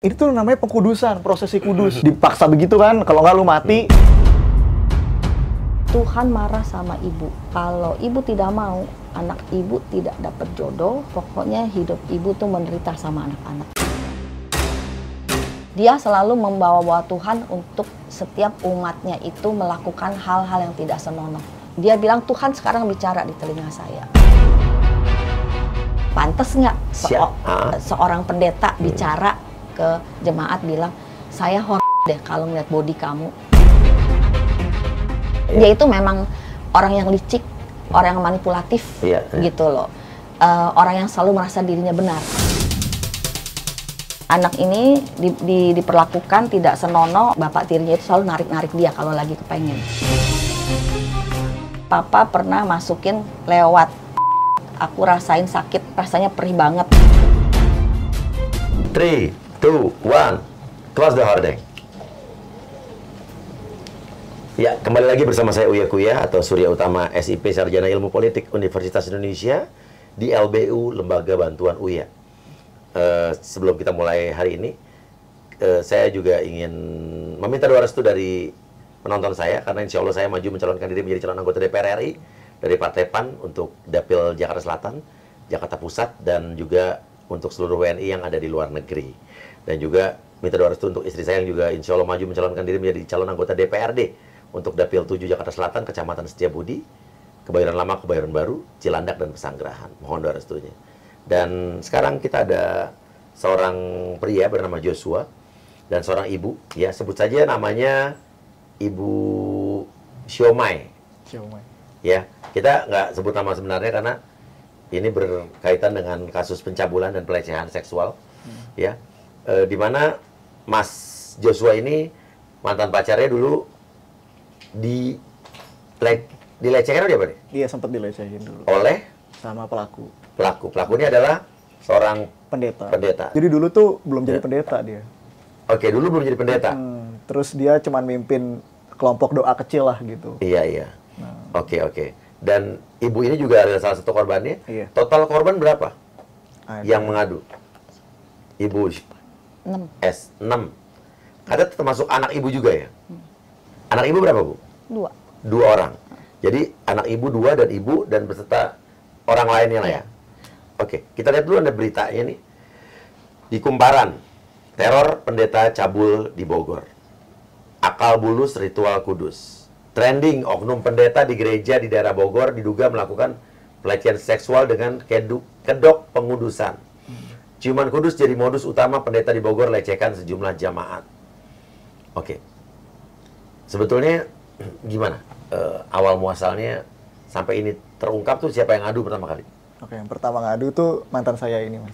Itu namanya pengkudusan, prosesi kudus. Dipaksa begitu kan, kalau nggak lu mati. Tuhan marah sama ibu. Kalau ibu tidak mau, anak ibu tidak dapat jodoh, pokoknya hidup ibu tuh menderita sama anak-anak. Dia selalu membawa-bawa Tuhan untuk setiap umatnya itu melakukan hal-hal yang tidak senonoh. Dia bilang, Tuhan sekarang bicara di telinga saya. Pantes nggak seorang pendeta bicara ke jemaat bilang, saya deh kalau ngeliat body kamu. Dia itu memang orang yang licik, orang yang manipulatif, gitu loh. Orang yang selalu merasa dirinya benar. Anak ini diperlakukan tidak senonoh, bapak tirinya itu selalu narik-narik dia kalau lagi kepengen. Papa pernah masukin lewat, aku rasain sakit, rasanya perih banget. 3, 2, 1, close the hordeng. Ya, kembali lagi bersama saya Uya Kuya atau Surya Utama SIP Sarjana Ilmu Politik Universitas Indonesia di LBU Lembaga Bantuan Uya. Sebelum kita mulai hari ini, saya juga ingin meminta doa restu dari penonton saya, karena insya Allah saya maju mencalonkan diri menjadi calon anggota DPR RI dari Partai PAN untuk Dapil Jakarta Selatan, Jakarta Pusat, dan juga untuk seluruh WNI yang ada di luar negeri. Dan juga minta doa restu untuk istri saya yang juga insya Allah maju mencalonkan diri menjadi calon anggota DPRD untuk Dapil 7 Jakarta Selatan, Kecamatan Setiabudi, Kebayoran Lama, Kebayoran Baru, Cilandak, dan Pesanggerahan. Mohon doa restunya. Dan sekarang kita ada seorang pria bernama Joshua dan seorang ibu, ya sebut saja namanya Ibu Siomay. Ya, kita nggak sebut nama sebenarnya karena ini berkaitan dengan kasus pencabulan dan pelecehan seksual, ya, di mana Mas Joshua ini mantan pacarnya dulu dilecehkan dia, Pak? Iya, sempat dilecehin dulu. Oleh? Sama pelaku. Pelaku ini adalah seorang pendeta. Jadi dulu tuh belum jadi pendeta dia. Oke, dulu belum jadi pendeta. Terus dia cuman mimpin kelompok doa kecil lah gitu. Iya. Nah. Oke. Dan ibu ini juga adalah salah satu korbannya. Iya. Total korban berapa yang mengadu? Ibu 6. 6. Ada termasuk anak ibu juga ya? Anak ibu berapa, Bu? 2. 2 orang. Jadi anak ibu 2 dan ibu dan beserta orang lainnya lah ya. Oke, kita lihat dulu ada beritanya nih. Di Kumparan, teror pendeta cabul di Bogor. Akal bulus ritual kudus. Trending, oknum pendeta di gereja di daerah Bogor diduga melakukan pelecehan seksual dengan kedok pengudusan. Ciuman kudus jadi modus utama pendeta di Bogor lecehkan sejumlah jamaat. Oke. Sebetulnya gimana? Awal muasalnya sampai ini terungkap tuh siapa yang ngadu pertama kali? Oke, yang pertama ngadu tuh mantan saya ini, Mas.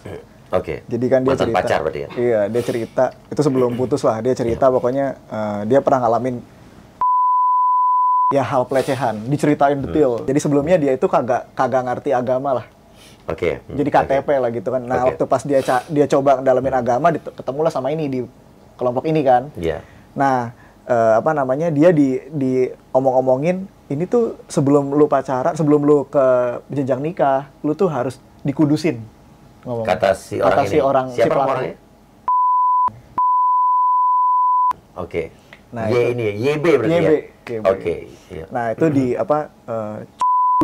Oke. Jadi kan dia mantan cerita. Pacar berarti ya? Iya, dia cerita. Itu sebelum putus lah. Dia cerita pokoknya dia pernah ngalamin ya hal pelecehan. Diceritain detail. Jadi sebelumnya dia itu kagak ngerti agama lah. Oke. Jadi KTP lah gitu kan. Nah, waktu pas dia coba ngedalamin agama, ketemulah sama ini di kelompok ini kan. Iya. Nah, dia di omong-omongin ini tuh sebelum lu pacaran, sebelum lu ke jenjang nikah, lu tuh harus dikudusin. Ngomong. Kata si orang ini. Siapa orangnya? Oke. Nah, YB berarti YB. ya? Oke. Iya. Nah, itu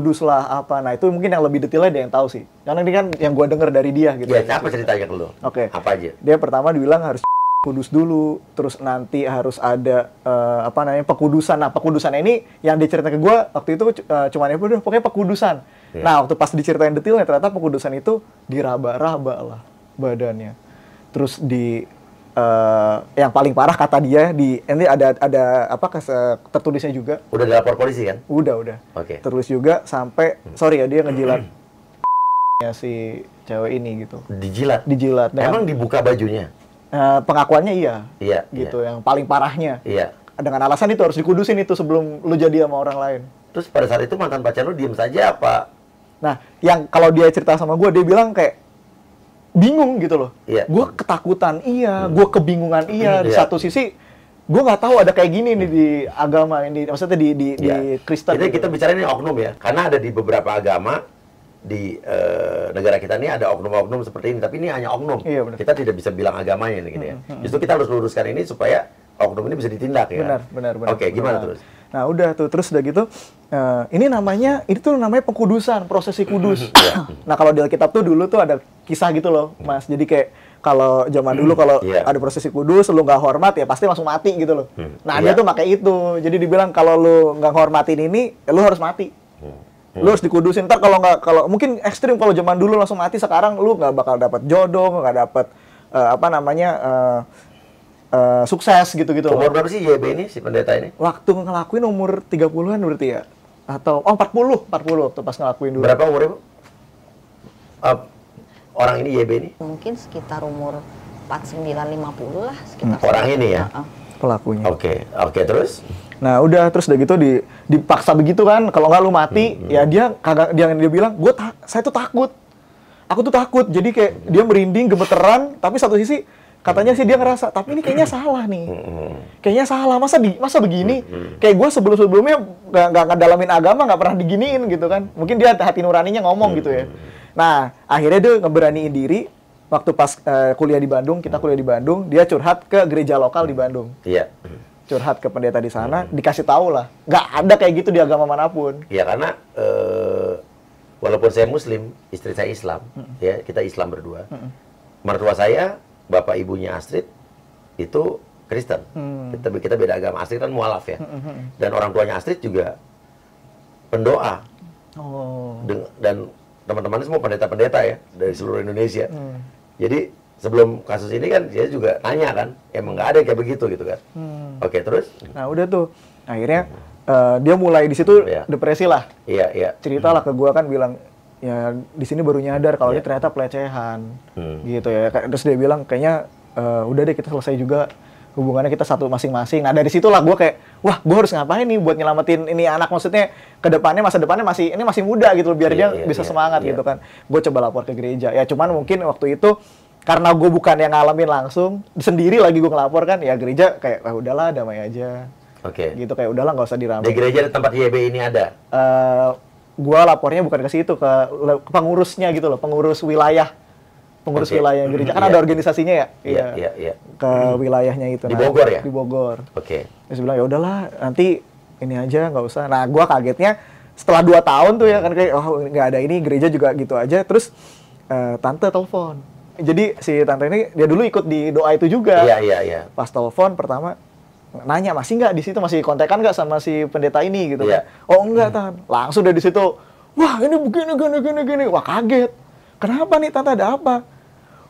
kudus lah apa. Nah, itu mungkin yang lebih detailnya dia yang tahu sih. Karena ini kan yang gua denger dari dia gitu. Ya, apa ceritanya ke lu? Oke. Apa aja? Dia pertama dibilang harus kudus dulu, terus nanti harus ada pekudusan. Nah, pekudusan ini yang diceritain ke gue waktu itu cuman udah pokoknya pekudusan. Yeah. Nah, waktu pas diceritain detailnya ternyata pekudusan itu diraba-raba lah badannya. Terus yang paling parah kata dia ini ada tertulisnya juga. Udah dilapor polisi kan? Udah. Oke. Terus juga sampai dia ngejilat si cewek ini gitu. Dijilat. Emang dibuka bajunya? Pengakuannya iya, gitu. Iya. Yang paling parahnya. Iya. Dengan alasan itu harus dikudusin itu sebelum lu jadi sama orang lain. Terus pada saat itu mantan pacar lu diem saja apa? Nah, yang kalau dia cerita sama gue, dia bilang kayak bingung gitu loh. Iya. Gue ketakutan, gue kebingungan, Di satu sisi, gue nggak tahu ada kayak gini nih di agama ini, maksudnya di Kristen. Jadi kita bicara ini oknum ya, karena ada di beberapa agama di negara kita ini ada oknum-oknum seperti ini, tapi ini hanya oknum. Iya, benar. Kita tidak bisa bilang agamanya gitu ya. Justru kita harus luruskan ini supaya oknum ini bisa ditindak ya. Benar. Oke, gimana Nah, terus? Nah udah tuh, terus udah gitu, ini tuh namanya pengkudusan, prosesi kudus. Nah kalau di Alkitab tuh dulu tuh ada kisah gitu loh, Mas. Jadi kayak kalau zaman dulu kalau ada prosesi kudus, lu nggak hormat ya pasti langsung mati gitu loh. Nah dia tuh pakai itu, jadi dibilang kalau lu nggak hormatin ini, ya lu harus mati. Lu harus dikudusin. Ntar kalau mungkin ekstrim kalau zaman dulu langsung mati, sekarang lu nggak bakal dapat jodoh, nggak dapat sukses gitu-gitu. Umur berapa sih YB ini, si pendeta ini? Waktu ngelakuin umur 30-an berarti ya? Atau 40 waktu pas ngelakuin dulu. Berapa umurnya, Bu? Orang ini YB ini? Mungkin sekitar umur 49-50 lah sekitar. Orang ini ya? Pelakunya. Oke, terus? Nah udah, terus udah gitu dipaksa begitu kan, kalau nggak lu mati, ya dia bilang, saya tuh takut. Aku tuh takut, jadi kayak dia merinding, gemeteran, tapi satu sisi katanya sih dia ngerasa, tapi ini kayaknya salah nih. Kayaknya salah, masa begini? Kayak gue sebelumnya nggak ngedalamin agama, nggak pernah diginiin gitu kan. Mungkin dia hati nuraninya ngomong gitu ya. Nah, akhirnya dia ngeberaniin diri, waktu pas kuliah di Bandung, kita kuliah di Bandung, dia curhat ke gereja lokal di Bandung. Iya. Curhat ke pendeta di sana, dikasih tahu lah. Nggak ada kayak gitu di agama manapun. Ya karena walaupun saya Muslim, istri saya Islam, ya kita Islam berdua. Mertua saya, bapak ibunya Astrid itu Kristen. Kita beda agama. Astrid kan mualaf ya. Dan orang tuanya Astrid juga pendoa. Dan teman-temannya semua pendeta-pendeta ya dari seluruh Indonesia. Jadi sebelum kasus ini kan dia juga tanya kan, emang nggak ada kayak begitu gitu kan. Oke, terus? Nah udah tuh, akhirnya dia mulai di situ depresi lah. Iya. Ceritalah ke gua kan, bilang ya di sini baru nyadar kalau ini ternyata pelecehan, gitu ya. Terus dia bilang kayaknya udah deh kita selesai juga hubungannya, kita satu masing-masing. Nah dari situlah gua kayak, wah gua harus ngapain nih buat nyelamatin ini anak, maksudnya ke depannya, masa depannya masih muda gitu loh, biar dia bisa semangat gitu kan. Gue coba lapor ke gereja. Ya cuman mungkin waktu itu karena gue bukan yang ngalamin langsung, sendiri lagi gue ngelapor kan, ya gereja kayak, udahlah damai aja. Oke. Gitu, kayak udahlah nggak usah diramein. Di gereja di tempat YB ini ada? Gue lapornya bukan ke situ, ke pengurusnya gitu loh, pengurus wilayah. Pengurus wilayah gereja, kan ada organisasinya ya? Iya. Ke wilayahnya itu. Di Bogor ya? Di Bogor. Oke. Terus bilang, ya udahlah nanti ini aja, nggak usah. Nah gue kagetnya setelah 2 tahun tuh ya kan, kayak nggak ada ini, gereja juga gitu aja. Terus tante telepon. Jadi si tante ini dia dulu ikut di doa itu juga. Iya. Pas telepon pertama nanya, masih nggak di situ, masih kontekan nggak sama si pendeta ini gitu kan? Oh enggak tan, langsung dari situ, wah ini begini. Wah kaget. Kenapa nih tante, ada apa?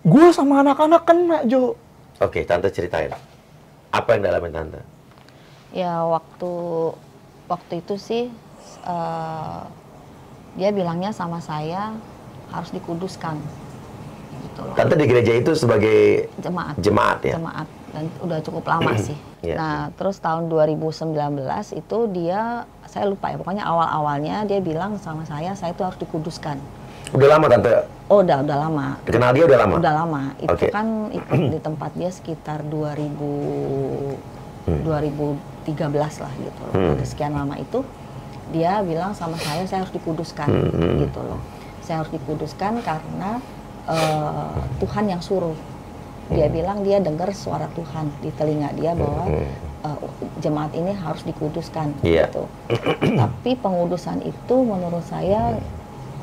Gue sama anak-anak kena, Jo. Oke, tante ceritain. Apa yang dialamin tante? Ya waktu itu sih dia bilangnya sama saya harus dikuduskan. Gitu loh. Tante di gereja itu sebagai jemaat ya? Jemaat, dan udah cukup lama sih. Nah, terus tahun 2019 itu saya lupa ya, pokoknya awal-awalnya dia bilang sama saya itu harus dikuduskan. Udah lama tante? Oh, udah lama. Kenal dia udah lama? Udah lama. Itu kan ikut di tempat dia sekitar 2013 lah gitu loh. Sekian lama itu dia bilang sama saya harus dikuduskan gitu loh. Saya harus dikuduskan karena Tuhan yang suruh. Dia bilang dia dengar suara Tuhan di telinga dia bahwa jemaat ini harus dikuduskan gitu. Tapi pengudusan itu menurut saya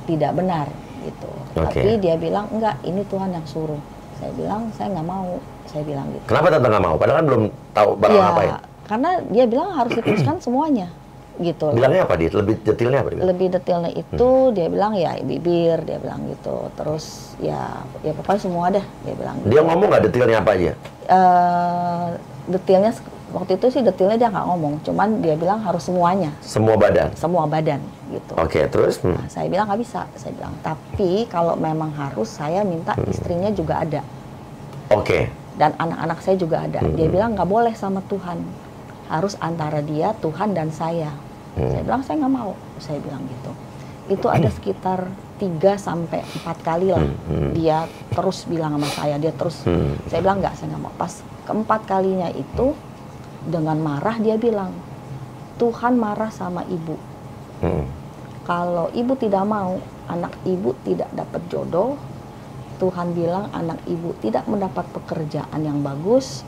tidak benar gitu. Tapi dia bilang enggak, ini Tuhan yang suruh. Saya bilang saya nggak mau. Saya bilang gitu. Kenapa tante nggak mau? Padahal kan belum tahu bakal ngapain. Karena dia bilang harus dikuduskan semuanya. Gitu. Bilangnya apa dia? Lebih detailnya apa dia? Lebih detailnya itu dia bilang ya bibir, dia bilang gitu. Terus ya pokoknya semua deh, dia bilang gitu. Dia ngomong nggak detailnya apa aja? Detailnya waktu itu sih detailnya dia nggak ngomong, cuman dia bilang harus semuanya. Semua badan? Semua badan gitu. Oke, terus? Nah, saya bilang nggak bisa, saya bilang. Tapi kalau memang harus, saya minta istrinya juga ada. Oke. Dan anak-anak saya juga ada. Dia bilang nggak boleh sama Tuhan, harus antara dia, Tuhan dan saya. Saya bilang saya nggak mau, saya bilang gitu. Itu ada sekitar 3-4 kali lah dia terus bilang sama saya, dia terus. Saya bilang nggak, saya nggak mau. Pas keempat kalinya itu dengan marah dia bilang, Tuhan marah sama ibu. kalau ibu tidak mau, anak ibu tidak dapat jodoh, Tuhan bilang anak ibu tidak mendapat pekerjaan yang bagus,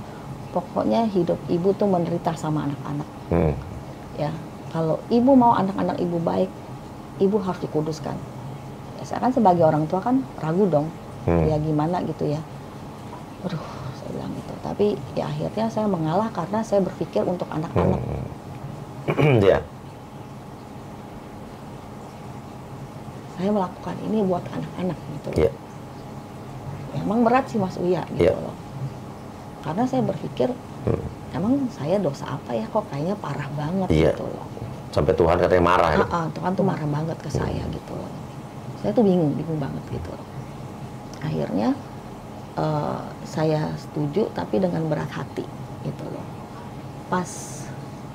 pokoknya hidup ibu tuh menderita sama anak-anak. Ya, kalau ibu mau anak-anak ibu baik, ibu harus dikuduskan. Ya, saya kan sebagai orang tua kan ragu dong, ya gimana gitu ya. Aduh, saya bilang gitu. Tapi ya akhirnya saya mengalah karena saya berpikir untuk anak-anak. Ya. Saya melakukan ini buat anak-anak gitu loh. Ya. Emang berat sih Mas Uya gitu Ya. loh. Karena saya berpikir, emang saya dosa apa ya, kok kayaknya parah banget Iya. gitu loh. Sampai Tuhan katanya marah ya. Tuhan tuh marah banget ke saya gitu loh. Saya tuh bingung banget gitu loh. Akhirnya saya setuju tapi dengan berat hati gitu loh. Pas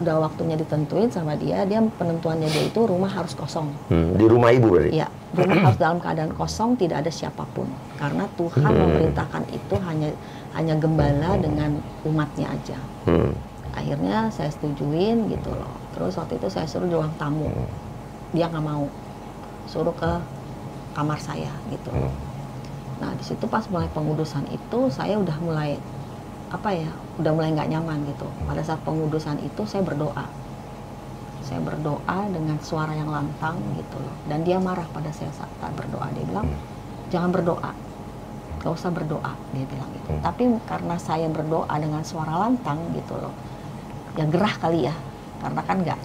udah waktunya ditentuin sama dia penentuannya dia itu rumah harus kosong. Di rumah ibu berarti? Iya, rumah harus dalam keadaan kosong, tidak ada siapapun. Karena Tuhan memerintahkan itu hanya gembala dengan umatnya aja. Akhirnya saya setujuin gitu loh. Terus waktu itu saya suruh di ruang tamu. Dia nggak mau. Suruh ke kamar saya gitu. Nah, di situ pas mulai pengudusan itu saya udah mulai udah mulai nggak nyaman gitu. Pada saat pengudusan itu saya berdoa. Saya berdoa dengan suara yang lantang gitu loh. Dan dia marah pada saya saat berdoa. Dia bilang, jangan berdoa. Gak usah berdoa, dia bilang gitu. Tapi karena saya berdoa dengan suara lantang gitu loh. Ya gerah kali ya. Karena kan nggak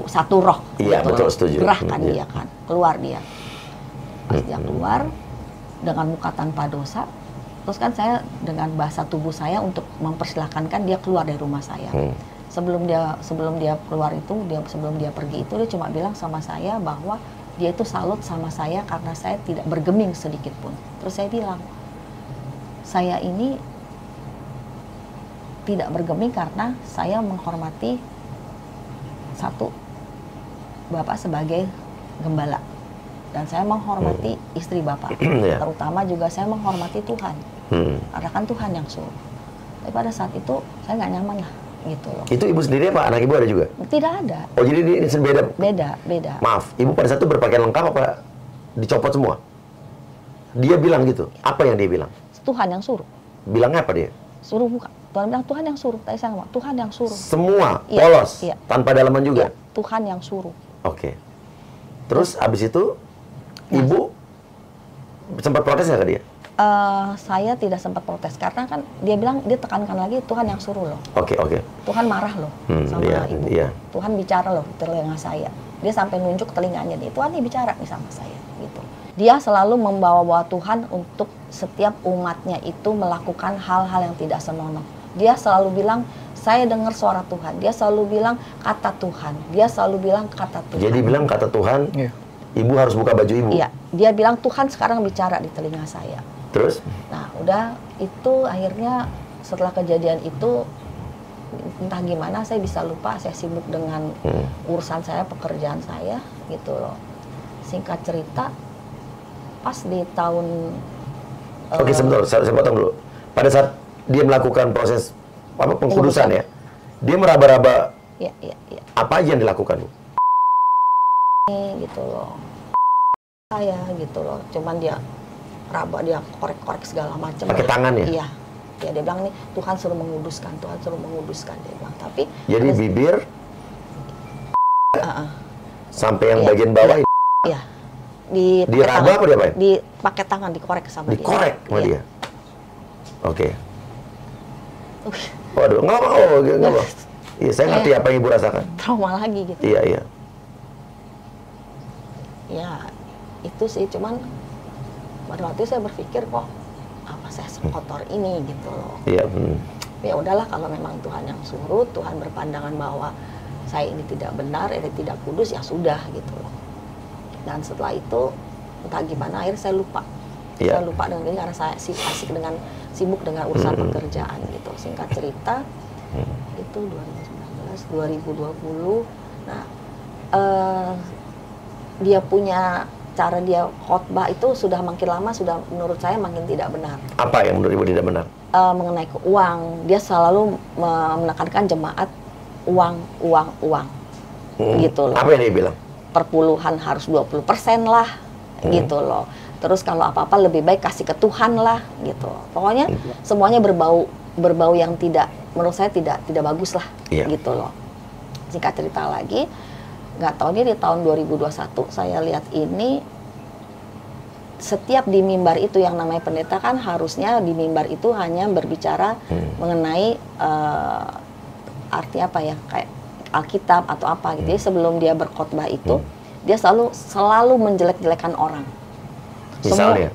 satu roh. Iya, gitu betul, loh. setuju. Gerah kan dia kan. Keluar dia. Pas dia keluar, dengan muka tanpa dosa, terus kan saya dengan bahasa tubuh saya untuk mempersilahkan dia keluar dari rumah saya. Sebelum dia keluar itu, sebelum dia pergi itu, dia cuma bilang sama saya bahwa dia itu salut sama saya karena saya tidak bergeming sedikit pun. Terus saya bilang, saya ini tidak bergeming karena saya menghormati satu, Bapak sebagai gembala. Dan saya menghormati istri Bapak. Terutama juga saya menghormati Tuhan. Karena kan Tuhan yang suruh. Tapi pada saat itu saya nggak nyaman lah gitu loh. Itu ibu sendiri apa? Anak ibu ada juga? Tidak ada. Oh, jadi ini beda? Beda. Maaf, ibu pada saat itu berpakaian lengkap apa dicopot semua? Dia bilang gitu. Apa yang dia bilang? Tuhan yang suruh. Bilangnya apa dia? Suruh buka. Tuhan bilang Tuhan yang suruh. Tadi saya ngomong Tuhan yang suruh. Semua Iya, polos, iya. tanpa dalaman juga. Iya, Tuhan yang suruh. Oke. Terus abis itu ibu sempat protes nggak ke dia? Saya tidak sempat protes karena kan dia bilang, dia tekankan lagi Tuhan yang suruh loh. Oke. Tuhan marah loh sama ibu. Iya. Tuhan bicara loh di telinga saya. Dia sampai nunjuk telinganya nih. Tuhan nih bicara nih sama saya gitu. Dia selalu membawa-bawa Tuhan untuk setiap umatnya itu melakukan hal-hal yang tidak senonoh. Dia selalu bilang, saya dengar suara Tuhan. Dia selalu bilang kata Tuhan. Dia selalu bilang kata Tuhan. Jadi bilang kata Tuhan, ibu harus buka baju ibu. Iya, dia bilang Tuhan sekarang bicara di telinga saya. Terus? Nah, udah itu akhirnya setelah kejadian itu entah gimana saya bisa lupa, saya sibuk dengan urusan saya, pekerjaan saya gitu loh. Singkat cerita, pas di tahun Oke, sebentar, saya potong dulu. Pada saat dia melakukan proses pengkudusan ya, dia meraba-raba. Iya. Apa aja yang dilakukan, Bu? Gitu loh. Saya gitu loh. Cuman dia raba, dia korek-korek segala macam. Pakai tangan ya? Iya. Ya dia bilang nih Tuhan suruh menguduskan, Tuhan suruh menguduskan dia bilang. Tapi jadi bibir sampai yang iya, bagian bawah iya. diraba apa diapain? Dipakai tangan, dikorek sama dia. Dikorek sama iya. dia. Oke. Waduh, nggak apa. Iya, saya ngerti apa yang ibu rasakan. Trauma lagi gitu. Iya. Ya, itu sih cuman pada waktu itu saya berpikir kok apa saya sekotor ini gitu loh. Iya. Ya udahlah, kalau memang Tuhan yang suruh, Tuhan berpandangan bahwa saya ini tidak benar, ini tidak kudus, ya sudah gitu loh. Dan setelah itu entah gimana akhirnya saya lupa. Iya. Saya lupa dengan ini karena saya sibuk dengan urusan pekerjaan gitu. Singkat cerita itu 2019, 2020. Nah, dia punya cara dia khotbah itu sudah makin lama, sudah menurut saya makin tidak benar. Apa yang menurut ibu tidak benar? Mengenai uang, dia selalu menekankan jemaat uang. Gitu loh. Apa yang dia bilang? perpuluhan harus 20% lah, gitu loh. Terus kalau apa-apa lebih baik kasih ke Tuhan lah, gitu. Pokoknya semuanya berbau yang tidak, menurut saya tidak bagus lah, gitu loh. Singkat cerita lagi, nggak tahu nih di tahun 2021 saya lihat ini, setiap di mimbar itu yang namanya pendeta kan harusnya di mimbar itu hanya berbicara mengenai arti apa ya, kayak Alkitab atau apa gitu. Jadi sebelum dia berkhotbah itu, dia selalu menjelek-jelekan orang.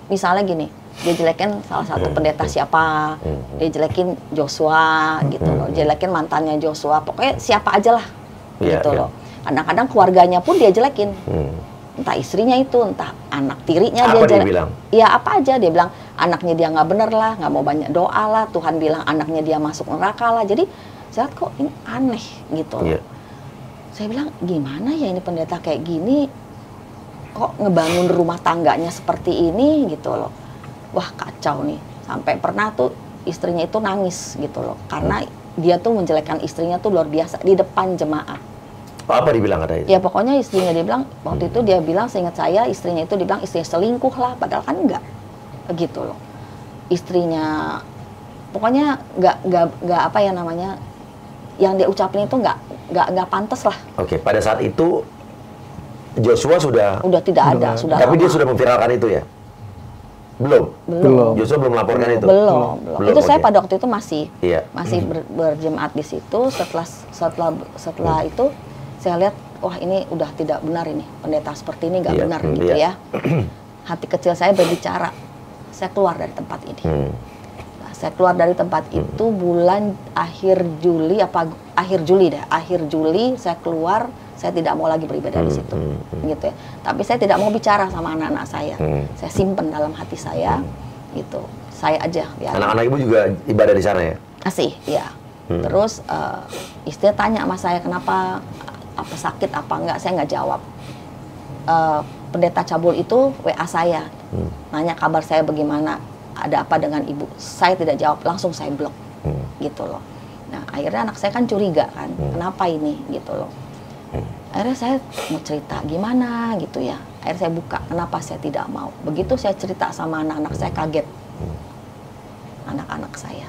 Misalnya gini, dia jelekin salah satu pendeta siapa, dia jelekin Joshua gitu loh, jelekin mantannya Joshua, pokoknya siapa aja lah gitu loh. Kadang-kadang keluarganya pun dia jelekin, entah istrinya itu, entah anak tirinya dia jelek. Iya apa aja, dia bilang anaknya dia nggak bener lah, nggak mau banyak doa lah, Tuhan bilang anaknya dia masuk neraka lah. Jadi saya lihat kok ini aneh gitu loh. Saya bilang gimana ya ini pendeta kayak gini, kok ngebangun rumah tangganya seperti ini gitu loh. Wah kacau nih, sampai pernah tuh istrinya itu nangis gitu loh, karena dia tuh menjelekkan istrinya tuh luar biasa di depan jemaat. Apa dibilang katanya? Ya pokoknya istrinya dia bilang, waktu itu dia bilang, seingat saya istrinya itu dibilang istrinya selingkuh lah, padahal kan enggak gitu loh. Istrinya pokoknya nggak apa ya namanya, yang dia ucapin itu nggak pantas lah. Oke, pada saat itu Joshua sudah tidak ada, sudah. Tapi dia sudah memviralkan itu ya? Belum. Joshua belum melaporkan itu. Belum. Itu saya pada waktu itu masih berjemaat di situ. Setelah itu saya lihat, wah ini udah tidak benar ini, pendeta seperti ini nggak benar gitu ya. Hati kecil saya berbicara, saya keluar dari tempat ini. Nah, saya keluar dari tempat itu bulan akhir Juli saya keluar. Saya tidak mau lagi beribadah di situ, gitu ya. Tapi saya tidak mau bicara sama anak-anak saya. Saya simpen dalam hati saya, gitu. Saya aja. Ya. Anak-anak ibu juga ibadah di sana ya? Masih, ya. Terus istri tanya sama saya kenapa, apa sakit apa enggak, saya nggak jawab. Pendeta cabul itu WA saya, nanya kabar saya bagaimana, ada apa dengan ibu. Saya tidak jawab, langsung saya blok, gitu loh. Nah akhirnya anak saya kan curiga kan, kenapa ini, gitu loh. Akhirnya saya mau cerita gimana gitu ya. Akhirnya saya buka, kenapa saya tidak mau. Begitu saya cerita sama anak-anak saya, kaget. Anak-anak saya.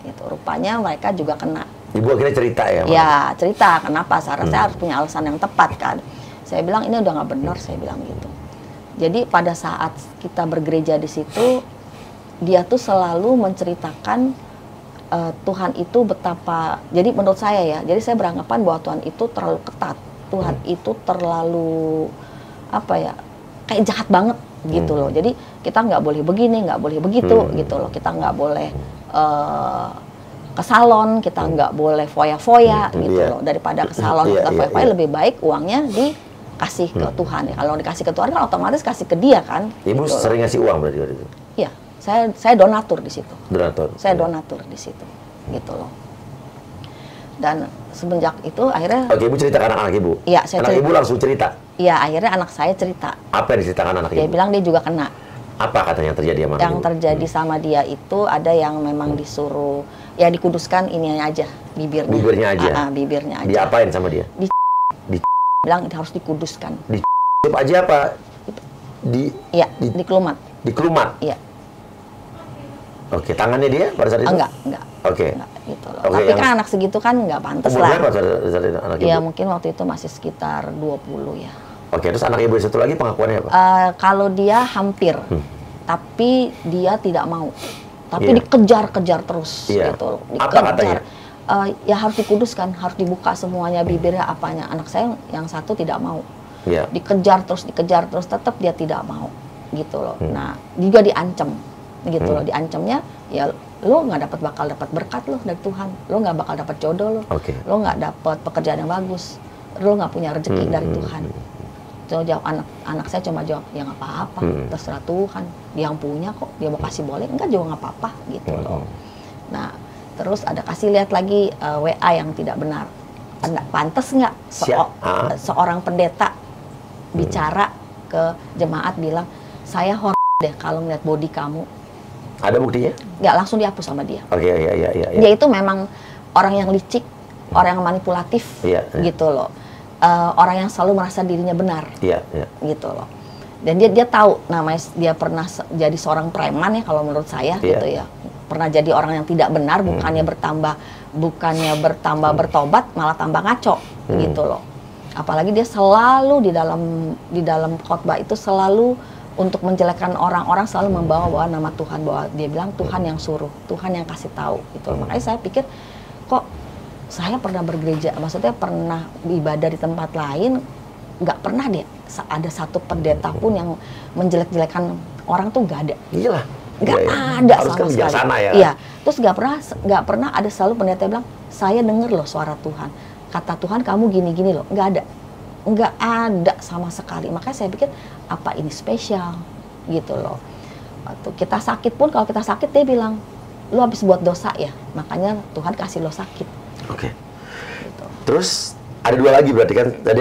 Gitu. Rupanya mereka juga kena. Ibu akhirnya cerita ya? Ya, cerita. Kenapa? Saya harus punya alasan yang tepat kan. Saya bilang, ini udah nggak benar, saya bilang gitu. Jadi pada saat kita bergereja di situ, dia tuh selalu menceritakan Tuhan itu betapa, jadi menurut saya ya, jadi saya beranggapan bahwa Tuhan itu terlalu ketat, Tuhan itu terlalu apa ya, kayak jahat banget gitu loh. Jadi kita nggak boleh begini, nggak boleh begitu gitu loh. Kita nggak boleh ke salon, kita nggak boleh foya-foya gitu loh. Daripada ke salon atau foya-foya, lebih baik uangnya dikasih ke Tuhan ya. Kalau dikasih ke Tuhan kan otomatis kasih ke dia kan. Ibu gitu sering ngasih uang berarti waktu itu? Iya. Saya donatur di situ. Saya donatur di situ, gitu loh. Dan semenjak itu akhirnya. Oke, ibu cerita ke anak-anak ibu. Iya, saya anak ibu langsung cerita. Iya, akhirnya anak saya cerita. Apa yang diceritakan anak ibu? Dia bilang dia juga kena. Apa katanya terjadi sama yang ibu? Terjadi sama dia itu ada yang memang disuruh ya dikuduskan ini aja bibirnya. Bibirnya aja. Bibirnya aja. Diapain sama dia? Bilang harus dikuduskan. Aja apa? Iya, di kelumat. Di kelumat. Iya. Oke, tangannya dia pada saat itu? Enggak. Oke. Gitu loh. Tapi kan anak segitu kan nggak pantas lah. Umur berapa anak ibu? Ya mungkin waktu itu masih sekitar 20 ya. Oke, terus anak ibu satu lagi pengakuannya apa? Kalau dia hampir, tapi dia tidak mau. Tapi dikejar-kejar terus gitu loh. Apa katanya? Ya harus dikuduskan, harus dibuka semuanya bibirnya apanya. Anak saya yang satu tidak mau. Dikejar terus, tetap dia tidak mau gitu loh. Nah, juga diancam. Gitu loh, diancamnya ya lo nggak bakal dapat berkat lo dari Tuhan, lo nggak bakal dapat jodoh lo, lo nggak dapat pekerjaan yang bagus, lo nggak punya rezeki dari Tuhan. So, jawab anak saya cuma jawab ya nggak apa-apa, terserah Tuhan, dia yang punya kok, dia mau kasih boleh, enggak juga nggak apa-apa gitu loh. Nah terus ada kasih lihat lagi WA yang tidak benar, pantas nggak seorang pendeta bicara ke jemaat bilang saya hormat deh kalau ngeliat body kamu. Ada buktinya? Nggak, langsung dihapus sama dia. Oke, iya. Dia itu memang orang yang licik, orang yang manipulatif, gitu loh. orang yang selalu merasa dirinya benar. Iya, iya. Gitu loh. Dan dia tahu namanya, dia pernah jadi seorang preman ya kalau menurut saya gitu ya. Pernah jadi orang yang tidak benar, bukannya bertambah bertobat, malah tambah ngaco gitu loh. Apalagi dia selalu di dalam khotbah itu selalu untuk menjelekkan orang-orang, selalu membawa nama Tuhan, bahwa dia bilang Tuhan yang suruh, Tuhan yang kasih tahu gitu loh. Makanya saya pikir kok saya pernah bergereja, maksudnya pernah ibadah di tempat lain, nggak pernah deh ada satu pendeta pun yang menjelek-jelekan orang tuh nggak ada. Iyalah. Nggak ada harus sama sekali. Sana, ya. Iya. Terus nggak pernah ada selalu pendeta yang bilang saya dengar loh suara Tuhan. Kata Tuhan kamu gini-gini loh. Nggak ada sama sekali. Makanya saya pikir apa ini spesial gitu loh. Waktu kita sakit pun, kalau kita sakit dia bilang lu habis buat dosa ya. Makanya Tuhan kasih lo sakit. Oke. Gitu. Terus ada 2 lagi berarti kan, tadi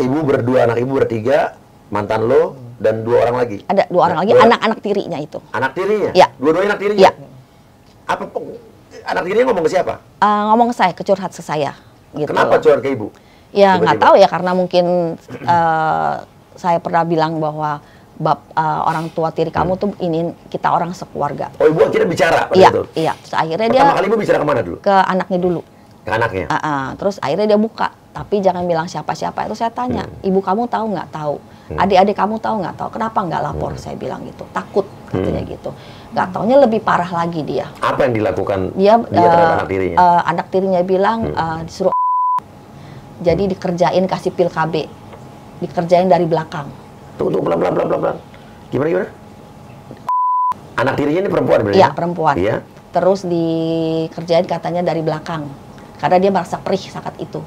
ibu berdua, anak ibu bertiga, mantan lo, dan 2 orang lagi. Ada 2 orang lagi, anak-anak tirinya itu. Anak tirinya? Ya. Dua-duanya anak tirinya? Ya. Apa anak tirinya ngomong ke siapa? Ngomong ke saya, curhat ke saya. Gitu. Kenapa curhat ke ibu? Ya nggak tahu ya, karena mungkin saya pernah bilang bahwa orang tua tiri kamu tuh ini kita orang sekeluarga. Oh, ibu akhirnya bicara pada Iya, itu? iya. Terus akhirnya Pertama kali ibu bicara kemana dulu? Ke anaknya dulu. Ke anaknya? Terus akhirnya dia buka, tapi jangan bilang siapa-siapa. Itu saya tanya, ibu kamu tahu nggak? Tahu. Adik-adik kamu tahu nggak? Tahu. Kenapa nggak lapor? Saya bilang gitu. Takut katanya gitu. Nggak taunya lebih parah lagi dia. Apa yang dilakukan dia terhadap anak tirinya? Anak tirinya bilang disuruh jadi dikerjain, kasih pil KB, dikerjain dari belakang. Tunggu, pelan. Gimana? Anak tirinya ini perempuan berarti? Iya, perempuan. Iya. Terus dikerjain katanya dari belakang, karena dia merasa perih saat itu.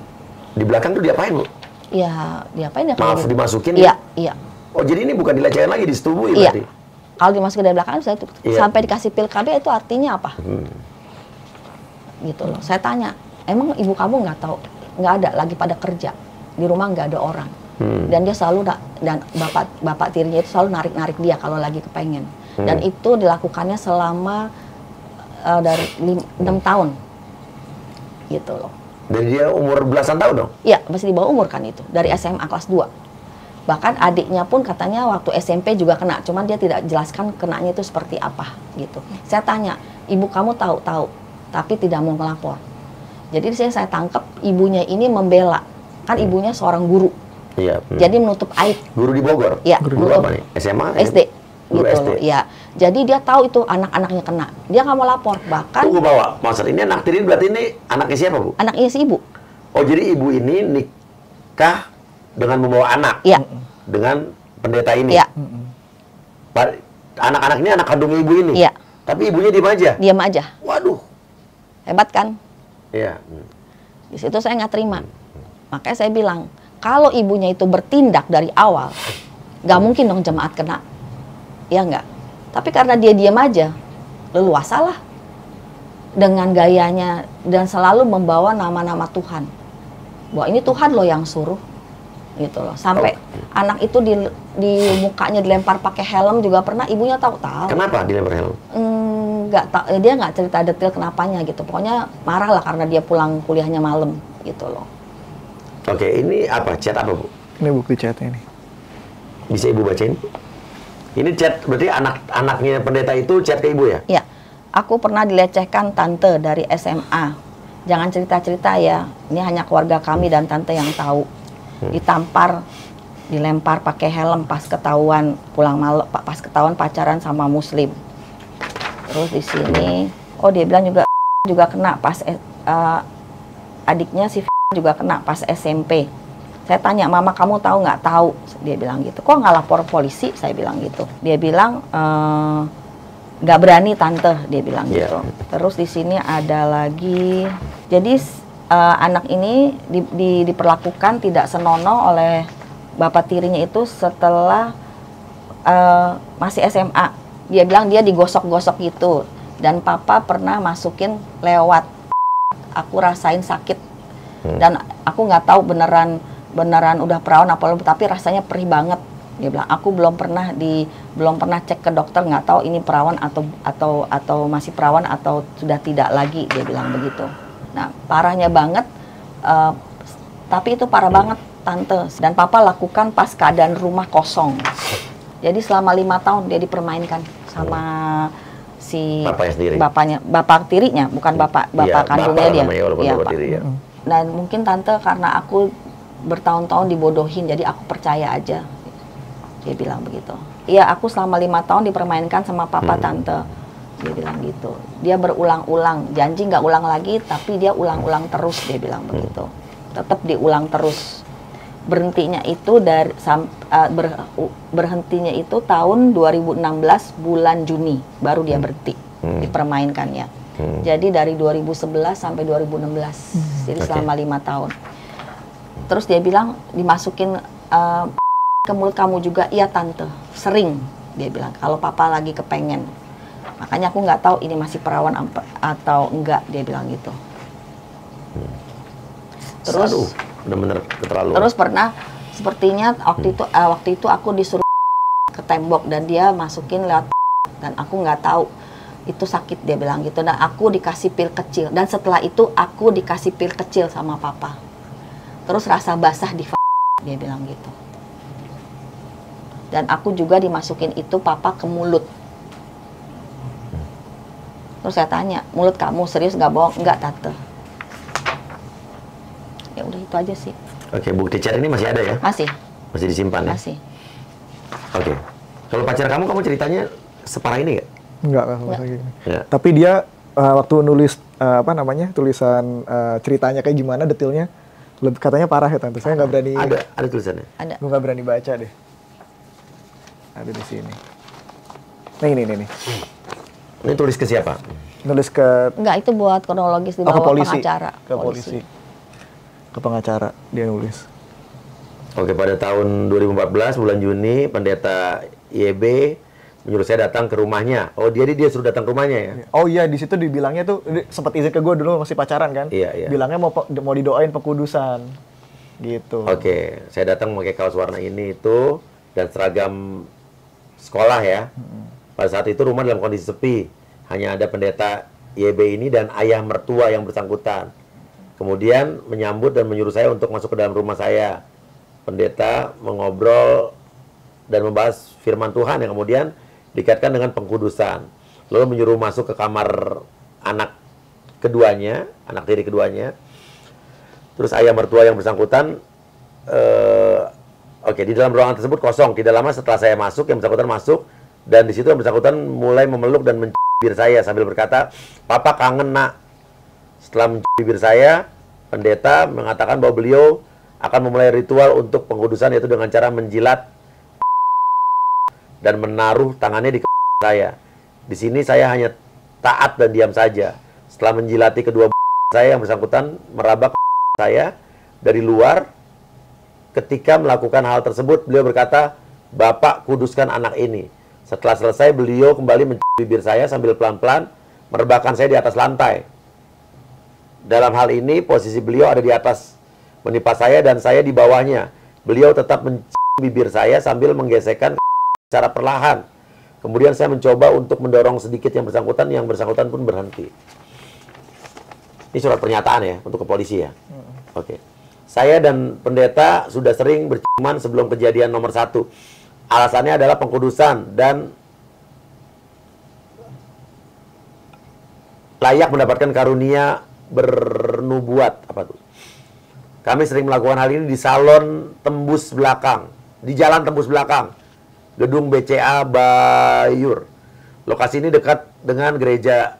Di belakang tuh diapain, Bu? Iya, diapain ya? Maaf, dimasukin? Iya, iya. Oh, jadi ini bukan dilecehkan lagi, disetubui Iya. berarti? Kalau dimasukin dari belakang, saya Iya. sampai dikasih pil KB itu artinya apa? Gitu loh. Saya tanya, emang ibu kamu nggak tahu? Nggak ada, lagi pada kerja. Di rumah nggak ada orang. Dan dia selalu, dan bapak tirinya itu selalu narik-narik dia kalau lagi kepengen. Dan itu dilakukannya selama dari 6 tahun. Gitu loh. Dan dia umur belasan tahun dong? Iya, masih di bawah umur kan itu. Dari SMA kelas 2. Bahkan adiknya pun katanya waktu SMP juga kena. Cuman dia tidak jelaskan kenanya itu seperti apa gitu. Saya tanya, ibu kamu tahu? Tapi tidak mau melapor. Jadi saya tangkap ibunya ini membela. Kan ibunya seorang guru. Iya. Jadi menutup aib. Guru di Bogor? Iya. Guru apa nih? SMA? SD. Guru Gitu SD? loh. Ya. Jadi dia tahu itu anak-anaknya kena. Dia nggak mau lapor. Bahkan Tunggu, bawa. Maksud ini anak tiri berarti ini anaknya siapa, Bu? anaknya si ibu. Oh, jadi ibu ini nikah dengan membawa anak? Iya. Dengan pendeta ini? Iya. Anak-anak ini anak kandung ibu ini? Iya. Tapi ibunya diem aja? Diam aja. Waduh. Hebat kan? Iya. Di situ saya nggak terima. Makanya saya bilang, kalau ibunya itu bertindak dari awal, nggak mungkin dong jemaat kena. Ya nggak? Tapi karena dia diam aja, leluasalah. Dengan gayanya dan selalu membawa nama-nama Tuhan. Bahwa ini Tuhan loh yang suruh. Gitu loh. Sampai anak itu di mukanya dilempar pakai helm juga pernah, ibunya tahu. Kenapa dilempar helm? Nggak tahu, dia nggak cerita detail kenapanya gitu. Pokoknya marah lah karena dia pulang kuliahnya malam gitu loh. Oke, ini apa? Chat apa, Bu? Ini bukti chatnya nih. Bisa Ibu bacain? Ini chat, berarti anaknya pendeta itu chat ke Ibu ya? Iya. Aku pernah dilecehkan tante dari SMA. Jangan cerita-cerita ya. Ini hanya keluarga kami dan tante yang tahu. Ditampar, dilempar pakai helm pas ketahuan pulang malam, pas ketahuan pacaran sama Muslim. Terus di sini, oh dia bilang juga kena pas adiknya si juga kena pas SMP. Saya tanya, mama kamu tahu nggak? Tahu. Dia bilang gitu. Kok nggak lapor polisi? Saya bilang gitu. Dia bilang nggak berani tante. Dia bilang gitu. Terus di sini ada lagi. Jadi anak ini diperlakukan tidak senonoh oleh bapak tirinya itu setelah masih SMA. Dia bilang dia digosok-gosok gitu. Dan papa pernah masukin lewat. Aku rasain sakit. Dan aku nggak tahu beneran udah perawan apa belum, tapi rasanya perih banget. Dia bilang aku belum pernah cek ke dokter, nggak tahu ini perawan atau masih perawan atau sudah tidak lagi. Dia bilang begitu. Nah parahnya banget, tapi itu parah banget tante. Dan papa lakukan pas keadaan rumah kosong. Jadi selama 5 tahun dia dipermainkan sama si bapaknya, bapak tirinya, bukan bapak kandungnya dia. Iya, Pak. Dan mungkin tante karena aku bertahun-tahun dibodohin, jadi aku percaya aja. Dia bilang begitu. Iya, aku selama 5 tahun dipermainkan sama papa tante. Dia bilang gitu. Dia berulang-ulang, janji nggak ulang lagi, tapi dia ulang-ulang terus, dia bilang begitu. Tetap diulang terus. Berhentinya itu berhentinya itu tahun 2016 bulan Juni, baru dia berhenti dipermainkannya. Jadi dari 2011 sampai 2016, jadi selama 5 tahun. Terus dia bilang dimasukin ke mulut kamu juga, iya tante, sering dia bilang. Kalau papa lagi kepengen. Makanya aku nggak tahu ini masih perawan atau enggak, dia bilang gitu. Terus benar-benar keterlaluan. Terus pernah sepertinya waktu itu aku disuruh ke tembok dan dia masukin lewat dan aku nggak tahu itu sakit, dia bilang gitu. Dan aku dikasih pil kecil dan setelah itu aku dikasih pil kecil sama papa. Terus rasa basah di dia bilang gitu. Dan aku juga dimasukin itu papa ke mulut. Terus saya tanya, mulut kamu serius nggak bohong? Nggak tante. Ya udah itu aja sih. Oke, bukti chat ini masih ada ya? Masih. Masih disimpan ya? Masih. Oke. Kalau pacar kamu ceritanya separah ini nggak? Enggak. Ya. Tapi dia waktu nulis tulisan ceritanya kayak gimana detailnya, katanya parah ya tante. Saya nggak berani. Ada tulisannya. Ada. Gue nggak berani baca deh. Ada di sini. Nah ini. Ini tulis ke siapa? Nulis ke... Enggak, itu buat kronologis di bawah pengacara. Ke polisi. Ke pengacara dia nulis. Oke, pada tahun 2014 bulan Juni, pendeta YB menyuruh saya datang ke rumahnya. Oh, dia suruh datang ke rumahnya ya? Oh iya, di situ dibilangnya tuh sempat izin ke gue dulu masih pacaran kan? Iya. Bilangnya mau didoain pekudusan. Gitu. Oke, saya datang memakai kaos warna ini itu dan seragam sekolah ya. Pada saat itu rumah dalam kondisi sepi. Hanya ada pendeta YB ini dan ayah mertua yang bersangkutan. Kemudian menyambut dan menyuruh saya untuk masuk ke dalam rumah saya. Pendeta mengobrol dan membahas firman Tuhan yang kemudian dikaitkan dengan pengkudusan. Lalu menyuruh masuk ke kamar anak tiri keduanya. Terus ayah mertua yang bersangkutan, di dalam ruangan tersebut kosong. Tidak lama setelah saya masuk, yang bersangkutan masuk. Dan di situ yang bersangkutan mulai memeluk dan mencibir saya sambil berkata, "Papa kangen nak." Setelah mencibir saya, pendeta mengatakan bahwa beliau akan memulai ritual untuk pengkudusan, yaitu dengan cara menjilat dan menaruh tangannya di saya. Di sini saya hanya taat dan diam saja. Setelah menjilati kedua saya, yang bersangkutan meraba saya dari luar. Ketika melakukan hal tersebut, beliau berkata, "Bapak kuduskan anak ini." Setelah selesai, beliau kembali mencibir bibir saya sambil pelan-pelan merebahkan saya di atas lantai. Dalam hal ini, posisi beliau ada di atas menimpa saya dan saya di bawahnya. Beliau tetap mencibir bibir saya sambil menggesekkan secara perlahan. Kemudian saya mencoba untuk mendorong sedikit yang bersangkutan pun berhenti. Ini surat pernyataan ya, untuk ke polisi ya. Oke. Saya dan pendeta sudah sering berciuman sebelum kejadian nomor 1. Alasannya adalah pengkudusan dan layak mendapatkan karunia bernubuat. Apa tuh? Kami sering melakukan hal ini di salon tembus belakang, di jalan tembus belakang, gedung BCA Bayur. Lokasi ini dekat dengan gereja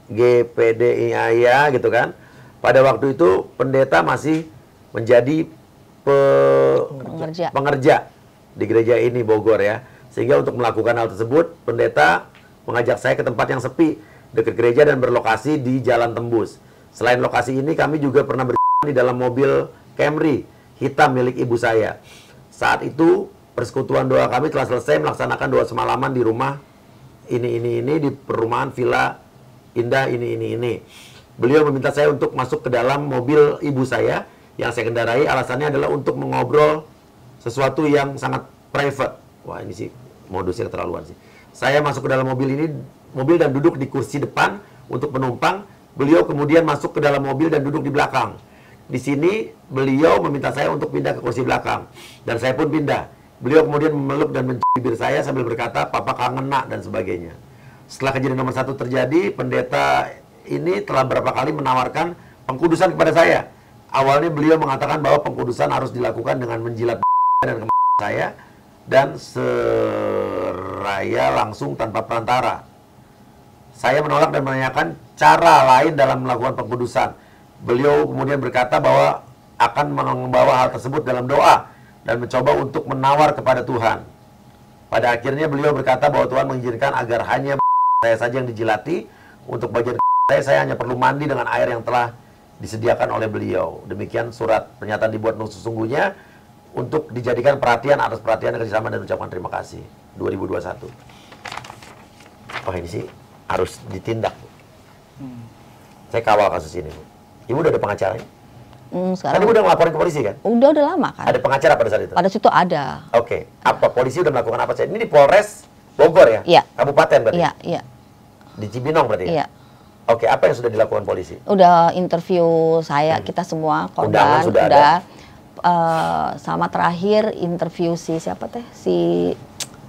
GPDIA gitu kan. Pada waktu itu pendeta masih menjadi pengerja di gereja ini Bogor ya. Sehingga untuk melakukan hal tersebut, pendeta mengajak saya ke tempat yang sepi dekat gereja dan berlokasi di Jalan Tembus. Selain lokasi ini, kami juga pernah di dalam mobil Camry hitam milik ibu saya. Saat itu persekutuan doa kami telah selesai melaksanakan doa semalaman di rumah ini di perumahan Villa Indah ini. Beliau meminta saya untuk masuk ke dalam mobil ibu saya yang saya kendarai. Alasannya adalah untuk mengobrol sesuatu yang sangat private. Wah, ini sih modusnya keterlaluan sih. Saya masuk ke dalam mobil dan duduk di kursi depan untuk penumpang. Beliau kemudian masuk ke dalam mobil dan duduk di belakang. Di sini beliau meminta saya untuk pindah ke kursi belakang. Dan saya pun pindah. Beliau kemudian memeluk dan mencium bibir saya sambil berkata, "Papa kangen nak," dan sebagainya. Setelah kejadian nomor 1 terjadi, pendeta ini telah beberapa kali menawarkan pengkudusan kepada saya. Awalnya beliau mengatakan bahwa pengkudusan harus dilakukan dengan menjilat dan kemarin saya dan seraya langsung tanpa perantara. Saya menolak dan menanyakan cara lain dalam melakukan pengkudusan. Beliau kemudian berkata bahwa akan membawa hal tersebut dalam doa dan mencoba untuk menawar kepada Tuhan. Pada akhirnya beliau berkata bahwa Tuhan mengizinkan agar hanya saya saja yang dijilati. Untuk bagian saya hanya perlu mandi dengan air yang telah disediakan oleh beliau. Demikian surat pernyataan dibuat sesungguhnya untuk dijadikan perhatian atas perhatian kerjasama dan ucapkan terima kasih. 2021. Wah, ini sih harus ditindak. Saya kawal kasus ini, Bu. Ibu udah ada pengacaranya? Sekarang Kan Ibu udah ngelaporin ke polisi kan? udah lama kan. Ada pengacara pada saat itu? Pada situ ada. Oke. Apa polisi udah melakukan apa? Ini di Polres Bogor ya? Iya. Kabupaten berarti? Iya, iya. Di Cibinong berarti ya? Iya. Oke, apa yang sudah dilakukan polisi? Udah interview saya, kita semua Undangan korban sudah ada? udah. Sama terakhir interview siapa teh? Si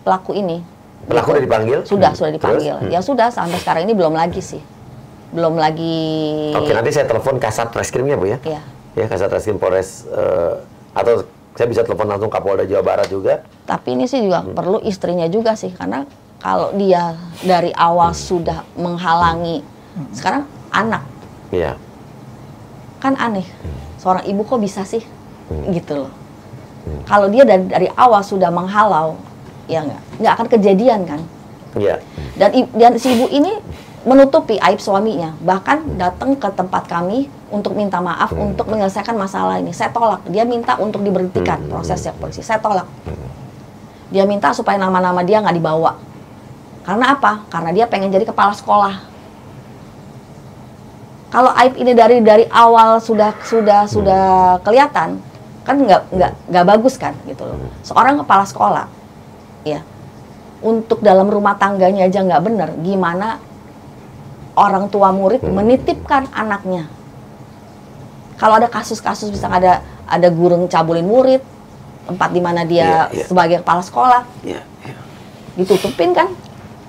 pelaku ini. Pelaku udah dipanggil? Sudah dipanggil. Terus? Ya sudah, sampai sekarang ini belum lagi sih. Belum lagi. Oke, nanti saya telepon Kasat Reskrimnya, Bu ya? Iya. Ya, Kasat Reskrim Polres, atau saya bisa telepon langsung Kapolda Jawa Barat juga. Tapi ini sih juga perlu istrinya juga sih, karena kalau dia dari awal sudah menghalangi, sekarang anak, Iya. kan aneh. Seorang ibu kok bisa sih, gitu loh. Kalau dia dari awal sudah menghalau, ya nggak akan kejadian kan. Iya. Dan si ibu ini menutupi aib suaminya, bahkan datang ke tempat kami untuk minta maaf untuk menyelesaikan masalah ini. Saya tolak. Dia minta untuk diberhentikan prosesnya polisi. Saya tolak. Dia minta supaya nama-nama dia nggak dibawa. Karena apa? Karena dia pengen jadi kepala sekolah. Kalau aib ini dari awal sudah kelihatan, kan nggak bagus kan, gitu loh. Seorang kepala sekolah, ya, untuk dalam rumah tangganya aja nggak benar, gimana orang tua murid menitipkan anaknya? Kalau ada kasus-kasus bisa ada guru cabulin murid, tempat di mana dia sebagai kepala sekolah, ditutupin kan?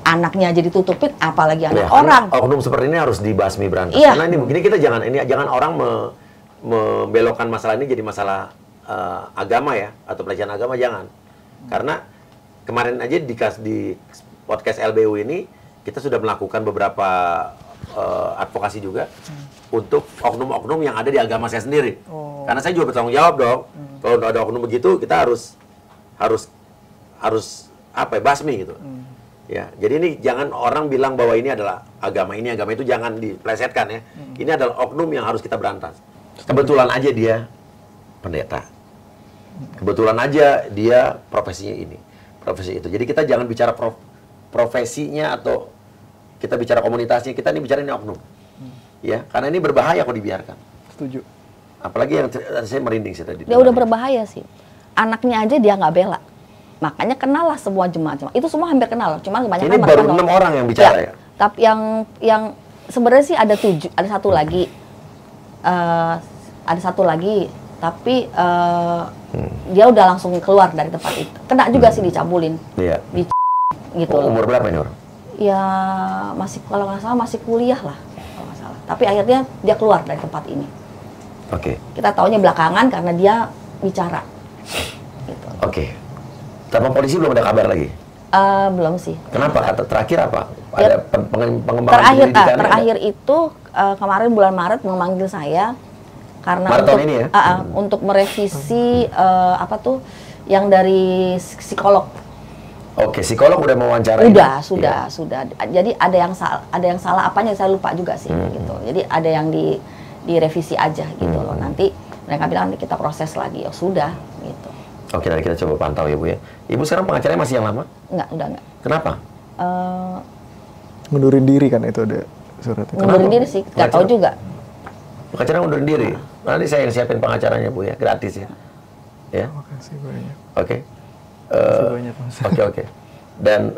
Anaknya aja ditutupin, apalagi anak orang. Oknum seperti ini harus dibasmi berantas. Iya. Karena ini kita jangan orang membelokkan masalah ini jadi masalah agama ya, atau pelecehan agama, jangan. Karena kemarin aja di podcast LBU ini kita sudah melakukan beberapa advokasi juga untuk oknum-oknum yang ada di agama saya sendiri. Karena saya juga bertanggung jawab dong. Kalau ada oknum begitu, kita harus apa ya, basmi gitu. Ya, jadi ini jangan orang bilang bahwa ini adalah agama itu jangan diplesetkan ya. Ini adalah oknum yang harus kita berantas. Kebetulan aja dia pendeta. Kebetulan aja dia profesinya ini, profesi itu. Jadi kita jangan bicara profesinya atau kita bicara komunitasnya, kita ini bicara ini oknum. Ya, karena ini berbahaya kalau dibiarkan. Setuju. Apalagi yang saya merinding sih tadi. Dia udah berbahaya sih. Anaknya aja dia nggak bela. Makanya kenallah semua jemaat-jemaat. Itu semua hampir kenal, cuma kebanyakan ini baru 6 orang yang bicara ya? Tapi yang sebenarnya sih ada satu lagi. Ada satu lagi, tapi dia udah langsung keluar dari tempat itu. Kena juga sih dicabulin. Iya. Gitu. Umur berapa ini orang? Ya masih, kalau nggak salah masih kuliah lah, kalau nggak salah. Tapi akhirnya dia keluar dari tempat ini. Oke. Kita taunya belakangan karena dia bicara. Gitu. Oke. Sama polisi belum ada kabar lagi? Belum sih. Kenapa? Terakhir apa? Ada pengembangan terakhir itu kemarin bulan Maret memanggil saya karena Maret tahun ini ya? Untuk merevisi yang dari psikolog. Oke, psikolog udah mewawancara. Sudah. Jadi ada yang salah apanya saya lupa juga sih gitu. Jadi ada yang direvisi aja gitu loh. Nanti mereka bilang nanti kita proses lagi. Ya sudah gitu. Oke, nanti kita coba pantau ya Bu ya. Ibu sekarang pengacaranya masih yang lama? Udah enggak. Kenapa? Ngundurin diri kan itu ada surat itu. Ngundurin diri sih, nggak tahu juga. Pengacara ngundurin diri? Nanti saya yang siapin pengacaranya Bu ya, gratis ya. Ya. Makasih banyak. Oke. Makasih banyak Mas. Oke. Dan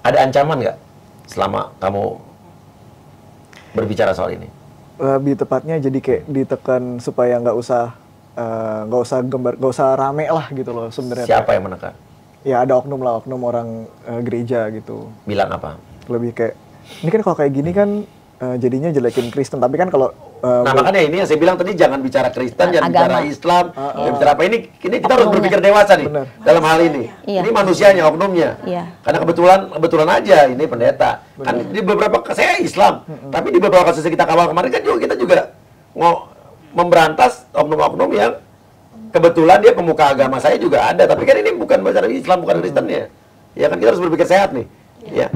ada ancaman nggak selama kamu berbicara soal ini? lebih tepatnya jadi kayak ditekan supaya nggak usah nggak usah rame lah gitu loh sebenarnya. Siapa yang menekan? Ya ada oknum orang gereja gitu. Bilang apa? Lebih kayak ini kan kalau kayak gini kan jadinya jelekin Kristen, tapi kan kalau nah makanya ini yang saya bilang tadi, jangan bicara Kristen, jangan bicara Islam, jangan bicara apa, ini kita harus berpikir dewasa nih. Bener. Dalam hal ini. Iya. Ini manusianya, oknumnya. Iya. Karena kebetulan aja ini pendeta. Bener. Kan di beberapa, saya Islam, tapi di beberapa kasus yang kita kawal kemarin kan kita juga memberantas oknum-oknum yang kebetulan dia pemuka agama saya juga ada, tapi kan ini bukan bicara Islam, bukan Kristennya. Ya kan kita harus berpikir sehat nih. Ya.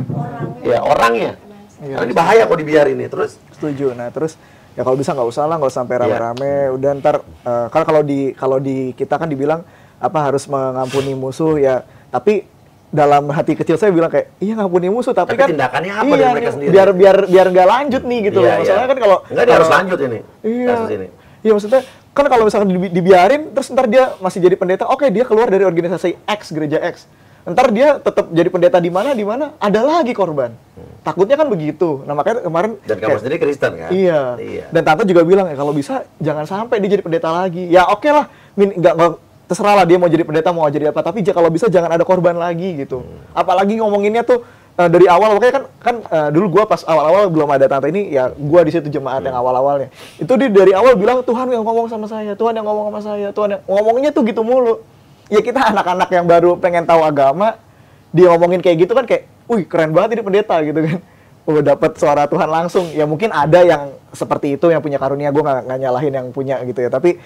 Ya, orangnya. Karena ini bahaya kalau dibiarin nih. Terus setuju. Nah, terus ya kalau bisa nggak usah lah, nggak usah sampai rame-rame. Udah ntar kan kalau di kita kan dibilang apa harus mengampuni musuh ya. Tapi dalam hati kecil saya bilang kayak iya ngampuni musuh, tapi kan tindakannya apa iya, dari mereka sendiri? Biar nggak lanjut nih gitu loh. Masalahnya kan kalau nggak, dia harus lanjut ini. Iya. Kasus ini. Iya, maksudnya kan kalau misalkan dibiarin terus ntar dia masih jadi pendeta, oke dia keluar dari organisasi X, gereja X. Ntar dia tetap jadi pendeta di mana ada lagi korban. Takutnya kan begitu. Nah makanya kemarin dan kamu sendiri Kristen kan? Iya. Dan tante juga bilang ya kalau bisa jangan sampai dia jadi pendeta lagi. Ya oke lah, nggak terserah lah dia mau jadi pendeta mau jadi apa. Tapi kalau bisa jangan ada korban lagi gitu. Apalagi ngomonginnya tuh dari awal, makanya kan dulu gua pas awal-awal belum ada tante ini, ya gua di situ jemaat yang awal-awalnya. Itu dia dari awal bilang Tuhan yang ngomong sama saya, Tuhan yang ngomong sama saya, Tuhan yang ngomongnya tuh gitu mulu. Ya kita anak-anak yang baru pengen tahu agama, dia ngomongin kayak gitu kan kayak, wih keren banget ini pendeta gitu kan. Dapat suara Tuhan langsung. Ya mungkin ada yang seperti itu yang punya karunia, gue nggak nyalahin yang punya gitu ya. Tapi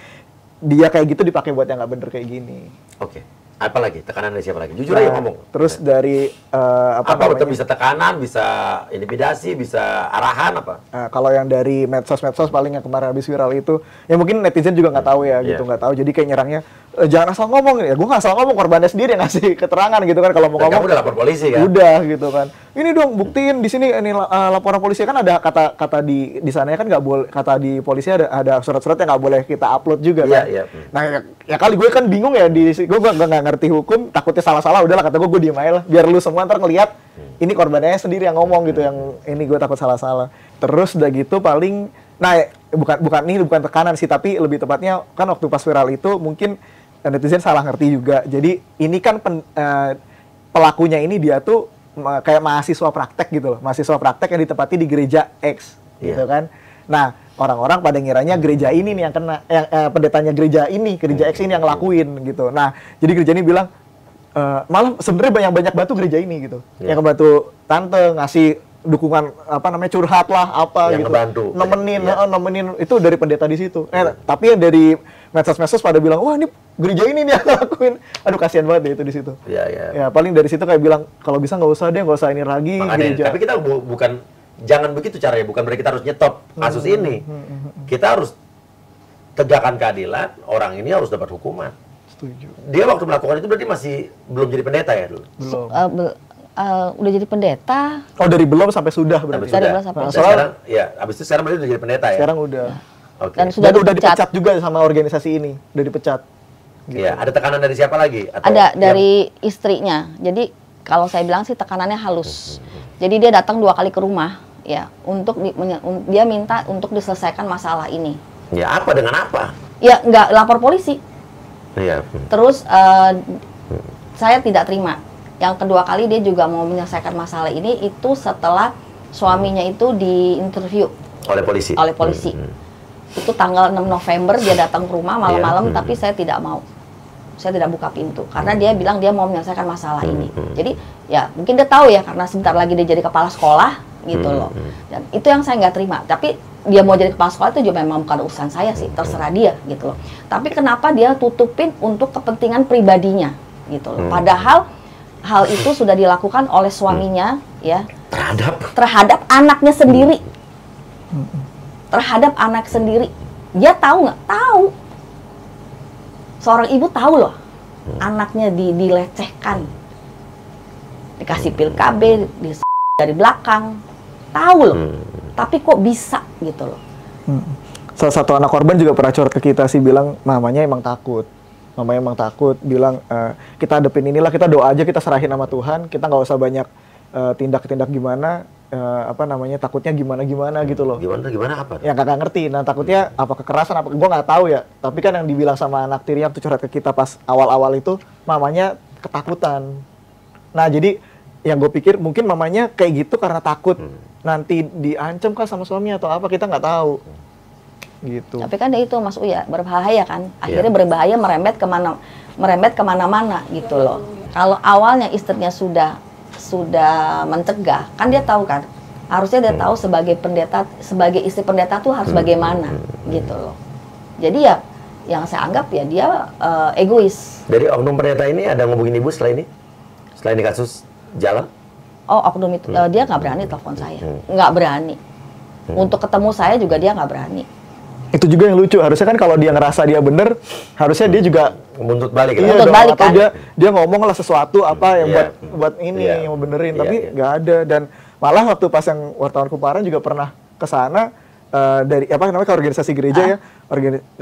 dia kayak gitu dipakai buat yang nggak bener kayak gini. Oke. Apa lagi? Tekanan dari siapa lagi? Jujur aja ngomong. Terus dari apa betul, bisa tekanan, bisa intimidasi, bisa arahan apa? Kalau yang dari medsos paling yang kemarin habis viral itu, ya mungkin netizen juga nggak tahu ya gitu, nggak tahu. Jadi kayak nyerangnya jangan asal ngomong ya. Gue nggak asal ngomong, korbannya sendiri yang ngasih keterangan gitu kan kalau mau ngomong. Kamu udah lapor polisi kan? Udah gitu kan. Ini dong buktiin di sini, ini laporan polisi kan ada kata di sana kan nggak boleh, kata di polisi ada surat-surat yang nggak boleh kita upload juga kan. Iya. Nah ya kali gue kan bingung ya gue nggak ngerti hukum, takutnya salah-salah, udahlah kata gue diem aja lah biar lu semua ntar ngelihat ini korbannya sendiri yang ngomong gitu, yang ini gue takut salah-salah. Terus udah gitu paling bukan tekanan sih, tapi lebih tepatnya kan waktu pas viral itu mungkin netizen salah ngerti juga. Jadi ini kan pelakunya ini dia tuh kayak mahasiswa praktek gitu loh, mahasiswa praktek yang ditempati di gereja X gitu kan. Nah orang-orang pada ngiranya gereja ini nih yang kena, pendetanya gereja X ini yang ngelakuin gitu. Nah jadi gereja ini bilang malah sebenarnya banyak bantu gereja ini gitu, yang ngebantu tante, ngasih dukungan curhat lah yang gitu, nemenin itu dari pendeta di situ. Tapi yang dari medsos pada bilang wah ini gereja ini nih yang ngelakuin, aduh kasihan banget deh itu di situ. Ya paling dari situ kayak bilang kalau bisa nggak usah ini lagi. Makanya, tapi kita bukan, jangan begitu caranya, bukan berarti kita harus nyetop kasus ini. Kita harus tegakkan keadilan, orang ini harus dapat hukuman. Setuju. Dia waktu melakukan itu berarti masih belum jadi pendeta ya dulu? Belum. Udah jadi pendeta. Oh dari belum sampai sudah berarti. Dari belum sampai sudah. Sekarang ya, abis itu sekarang berarti udah jadi pendeta ya? Sekarang udah. Okay. Dan sudah dipecat juga sama organisasi ini, udah dipecat. Iya, ada tekanan dari siapa lagi? Ada dari istrinya. Jadi kalau saya bilang sih tekanannya halus. Jadi dia datang 2 kali ke rumah, ya, dia minta untuk diselesaikan masalah ini. Ya apa dengan apa? Ya nggak lapor polisi. Iya. Terus saya tidak terima. Yang kedua kali dia juga mau menyelesaikan masalah ini itu setelah suaminya itu diinterview oleh polisi. Itu tanggal 6 November dia datang ke rumah malam-malam, tapi saya tidak mau. Saya tidak buka pintu karena dia bilang dia mau menyelesaikan masalah ini. Jadi ya mungkin dia tahu ya karena sebentar lagi dia jadi kepala sekolah gitu loh. Dan itu yang saya nggak terima. Tapi dia mau jadi kepala sekolah itu juga memang bukan urusan saya sih, terserah dia gitu loh. Tapi kenapa dia tutupin untuk kepentingan pribadinya gitu loh. Padahal hal itu sudah dilakukan oleh suaminya ya terhadap anaknya sendiri. Terhadap anak sendiri. Dia tahu nggak? Tahu. Seorang ibu tahu loh, anaknya dilecehkan, dikasih pil KB, dari belakang, tahu loh. Tapi kok bisa gitu loh. Salah satu anak korban juga pernah curhat ke kita sih, bilang mamanya emang takut. Bilang kita hadepin inilah, kita doa aja, kita serahin sama Tuhan, kita nggak usah banyak tindak-tindak gimana. apa namanya, takutnya gimana gitu loh. Gimana apa? Yang kakak ngerti. Nah takutnya apa kekerasan, apa gue nggak tahu ya. Tapi kan yang dibilang sama anak tiri yang tuh curhat ke kita pas awal-awal itu, mamanya ketakutan. Nah jadi yang gue pikir mungkin mamanya kayak gitu karena takut nanti diancam kah sama suami atau apa, kita nggak tahu. Gitu. Tapi kan itu Mas Uya berbahaya kan. Akhirnya berbahaya merembet kemana-mana gitu loh. Kalau awalnya istrinya sudah mencegah, kan dia tahu kan. Harusnya dia tahu sebagai pendeta, sebagai istri pendeta tuh harus bagaimana gitu loh. Jadi ya yang saya anggap ya dia egois. Dari oknum pendeta ini ada ngomongin ibu setelah ini? Setelah ini kasus jalan? Oh, oknum itu dia nggak berani telepon saya, nggak berani. Untuk ketemu saya juga dia nggak berani. Itu juga yang lucu, harusnya kan kalau dia ngerasa dia bener, harusnya dia juga menuntut balik. Iya, menuntut balik kan. Dia ngomong lah sesuatu apa yang buat ini yang mau benerin, tapi nggak ada. Dan malah waktu pas yang wartawan Kumparan juga pernah ke sana dari apa namanya, ke organisasi gereja ya,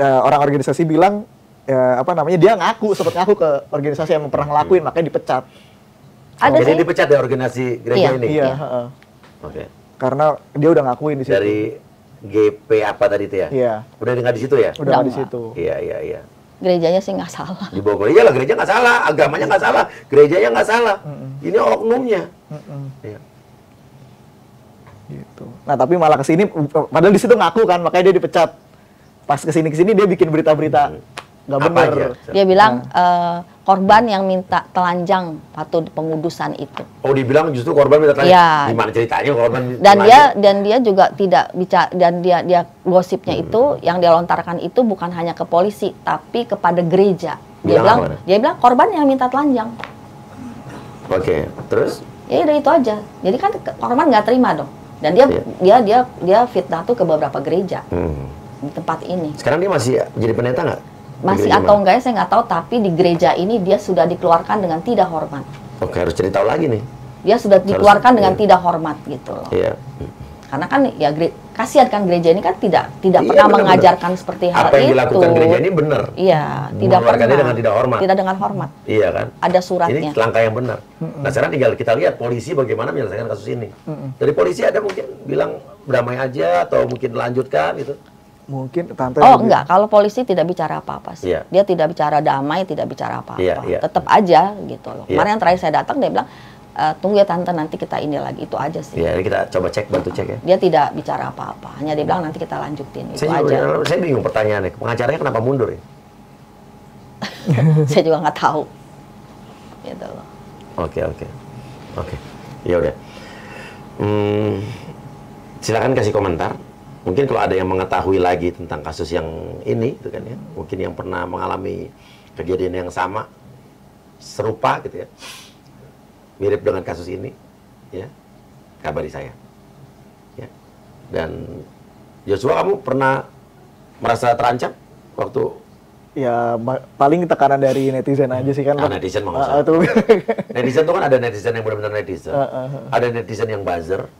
orang organisasi bilang apa namanya, dia sempat ngaku ke organisasi yang pernah ngelakuin, makanya dipecat. Ada Jadi sih. dipecat dari organisasi gereja ini? Iya. Oke. Karena dia udah ngakuin di situ. Dari GP apa tadi itu ya? Iya. Udah nggak di situ ya? Udah nggak di situ. Iya. Gerejanya sih nggak salah. Di Bogor, iyalah gereja nggak salah, agamanya nggak salah, gerejanya nggak salah. Ini oknumnya. Iya. Gitu. Nah tapi malah kesini, padahal di situ ngaku kan, makanya dia dipecat. Pas kesini dia bikin berita-berita nggak Apa bener. aja? Dia bilang korban yang minta telanjang waktu pengudusan itu. Oh, dibilang justru korban minta tanya. Iya. Gimana ceritanya korban? Dan dia juga tidak bicara, dan dia gosipnya itu yang dia lontarkan itu bukan hanya ke polisi tapi kepada gereja. Dia bilang korban yang minta telanjang. Oke, terus? Ya udah itu aja. Jadi kan korban nggak terima dong. Dan dia fitnah tuh ke beberapa gereja di tempat ini. Sekarang dia masih jadi pendeta nggak? Masih atau enggak ya saya nggak tahu, tapi di gereja ini dia sudah dikeluarkan dengan tidak hormat. Oke, harus cerita lagi nih. Dia sudah dikeluarkan dengan tidak hormat gitu loh. Iya. Karena kan ya kasihan kan gereja ini kan tidak pernah mengajarkan seperti hal apa yang itu. dilakukan gereja ini benar. Iya, tidak pernah. Dengan tidak hormat. Tidak dengan hormat. Iya kan? Ada suratnya. Ini langkah yang benar. Nah, sekarang tinggal kita lihat polisi bagaimana menyelesaikan kasus ini. Dari polisi ada mungkin bilang damai aja atau mungkin lanjutkan gitu. Mungkin tante. Oh enggak, kalau polisi tidak bicara apa-apa sih. Iya. Dia tidak bicara damai, tidak bicara apa-apa. Iya. Tetap aja gitu loh. Iya. Kemarin yang terakhir saya datang dia bilang tunggu ya tante, nanti kita ini lagi, itu aja sih. Iya, ini kita coba bantu cek ya. Dia tidak bicara apa-apa, hanya dia bilang nanti kita lanjutin, itu aja. Saya bingung pertanyaannya, pengacaranya kenapa mundur ya? Saya juga nggak tahu. Gitu loh. Oke. Ya udah. Silakan kasih komentar. Mungkin kalau ada yang mengetahui lagi tentang kasus yang ini, gitu kan ya. Mungkin yang pernah mengalami kejadian yang sama, serupa gitu ya. Mirip dengan kasus ini, ya. Kabari saya. Ya. Dan Joshua, kamu pernah merasa terancam waktu? Ya paling tekanan dari netizen aja sih kan. Netizen mau netizen tuh kan ada netizen yang benar-benar netizen. Ada netizen yang buzzer.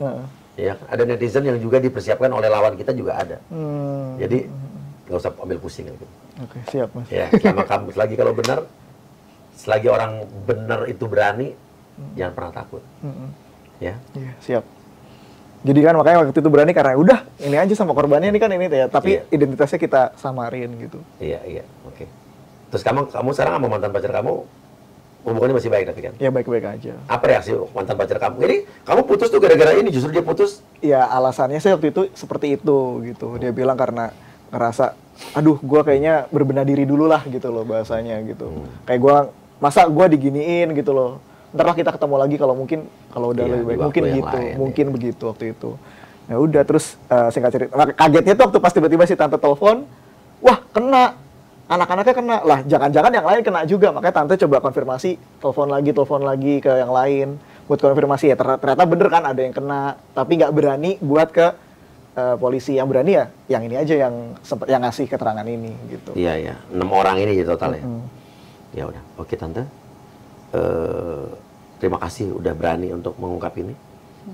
Ya, ada netizen yang juga dipersiapkan oleh lawan kita juga ada. Jadi nggak usah ambil pusing gitu. Oke, siap Mas. Ya, selama kamu selagi kalau benar, selagi orang benar itu berani, jangan pernah takut. Ya. Iya, siap. Jadi kan makanya waktu itu berani karena udah ini aja sama korbannya ini kan ini ya, tapi identitasnya kita samarin gitu. Iya, oke. Terus kamu sekarang sama mantan pacar kamu hubungannya masih baik tapi kan? Ya baik-baik aja. Apa reaksi mantan pacar kamu? Jadi kamu putus tuh gara-gara ini, justru dia putus? Ya alasannya sih waktu itu seperti itu gitu. Dia bilang karena ngerasa, aduh gua kayaknya berbenah diri dulu lah gitu loh bahasanya gitu. Kayak gua, masa gua diginiin gitu loh. Ntar lah kita ketemu lagi kalau udah lebih baik, mungkin gitu, mungkin begitu waktu itu. Ya udah, terus singkat cerita, kagetnya tuh waktu pas tiba-tiba si tante telepon, wah kena, anak-anaknya kena, lah jangan-jangan yang lain kena juga, makanya tante coba konfirmasi, telepon lagi ke yang lain, buat konfirmasi ya ternyata bener kan ada yang kena, tapi nggak berani buat ke polisi. Yang berani ya yang ini aja yang ngasih keterangan ini gitu. Iya, 6 orang ini total ya. Ya udah, oke tante. Terima kasih udah berani untuk mengungkap ini.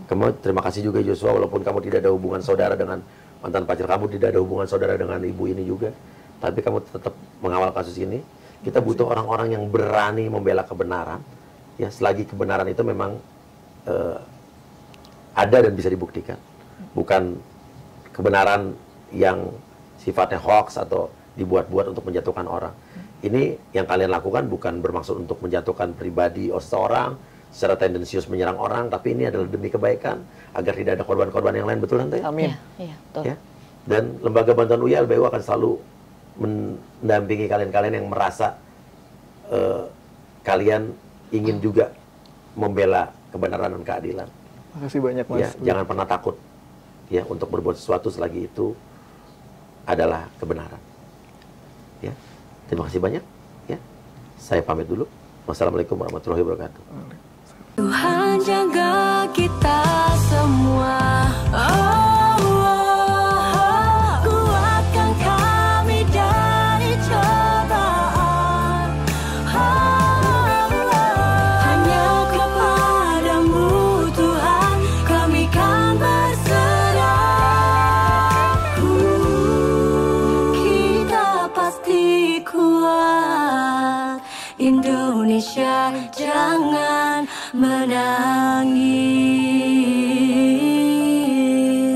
Kamu terima kasih juga Joshua, walaupun kamu tidak ada hubungan saudara dengan mantan pacar kamu, tidak ada hubungan saudara dengan ibu ini juga, tapi kamu tetap mengawal kasus ini. Kita butuh orang-orang yang berani membela kebenaran. Ya, selagi kebenaran itu memang ada dan bisa dibuktikan. Bukan kebenaran yang sifatnya hoax atau dibuat-buat untuk menjatuhkan orang. Ini yang kalian lakukan bukan bermaksud untuk menjatuhkan pribadi seseorang, secara tendensius menyerang orang, tapi ini adalah demi kebaikan, agar tidak ada korban-korban yang lain, betul Tante? Amin. Iya, betul. Ya? Dan Lembaga Bantuan UIA LBU akan selalu mendampingi kalian-kalian yang merasa kalian ingin juga membela kebenaran dan keadilan. Makasih banyak Mas. Ya, jangan pernah takut ya untuk berbuat sesuatu selagi itu adalah kebenaran. Ya. Terima kasih banyak ya. Saya pamit dulu. Wassalamualaikum warahmatullahi wabarakatuh. Tuhan jaga kita semua. Oh.